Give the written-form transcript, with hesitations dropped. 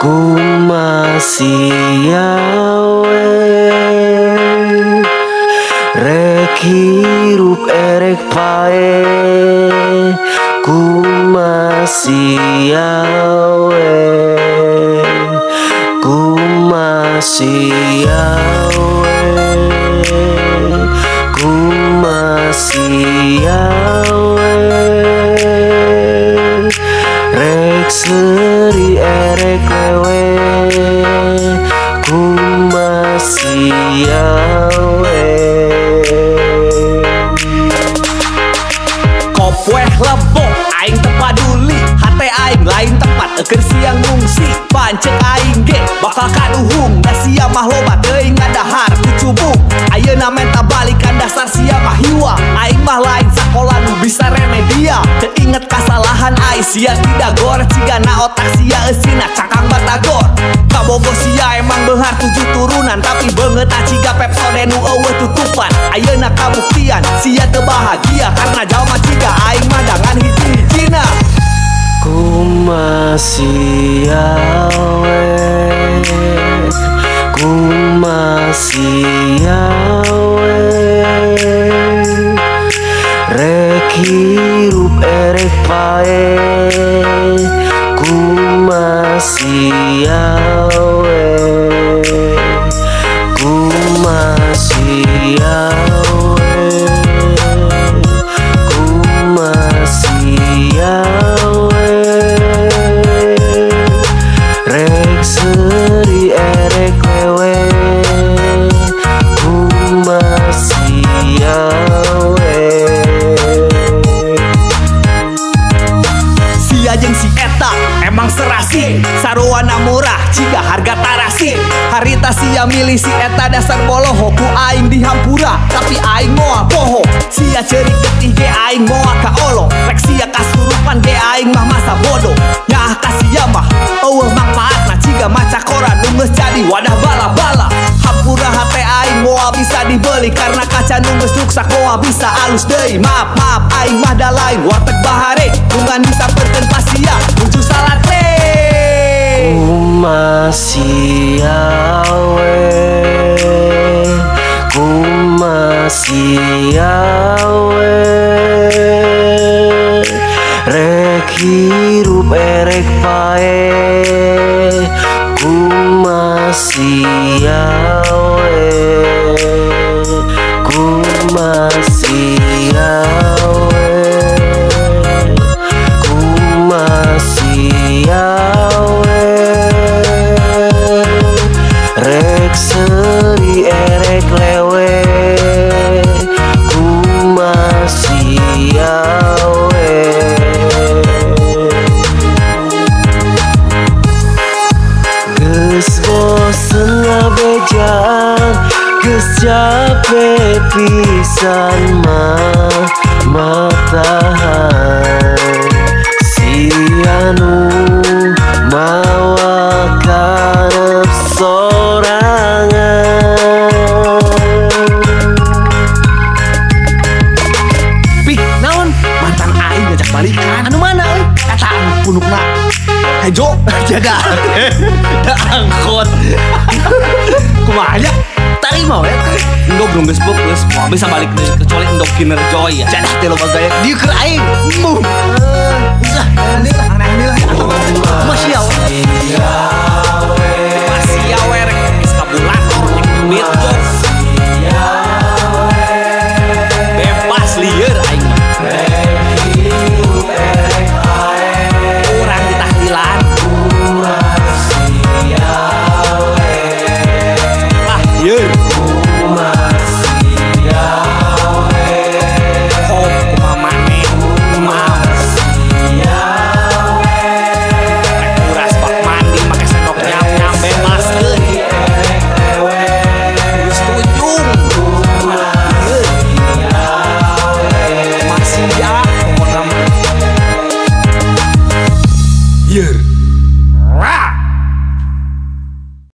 Kumasiawe rek hirup erek pae kumasiawe rek seri erek lewe kumasiawe kopweh lebok aing tepaduli hate aing lain tempat eukeun siang ngungsi pancek aing ge bakal kaduhung da sia mah loba teuing ngadahar ku cubung ayeuna menta balikan dasar sia mah hiwa aing mah lain sakola nu bisa remedia teu inget kasalahan aing sia tidak gor cigana otak sia eusina cakang batagor kabogo sia emang beunghar 7 turunan tapi beungeut ciga pepsode nu eueuh tutupan ayeuna kabuktian sia teu bahagia karena jalma ciga aing mah dangan hiji-hijina kumasiawe rek hirup erek pae kumasiawe rek seri erek lewe kumasiawe sia jeung si eta emang serasi saruana murah ciga harga tarasi harita sia milih si eta dasar boloho ku aing dihampura tapi aing moal poho sia ceurik getih ge aing moal ka olo rek sia kasurupan ge aing mah masa bodoh nyaah ka sia mah eueuh mangpaatna ciga maca koran nu geus jadi wadah bala-bala hampura hate aing moal bisa dibeli karena kaca nu geus ruksak moal bisa alus deui maaf aing mah da lain warteg bahare ngan disampeurkeun pas sia nuju salate kumasiawe rek hirup erek pae kumasiawe rek seri erek lewe kumasiawe geus bosen ngabejaan geus capek pisan mah matahan sia nu mawa karep sorangan pih naon mantan aing ngajak balikan anu mana kata anu punukna hejo jaga da angkot kumaha nya tari mau ya endog belum geus fokus mau bisa balik deui kecuali endog Kinerjoy ya jadah teh loba gaya dieu keur aing usah ini lah masih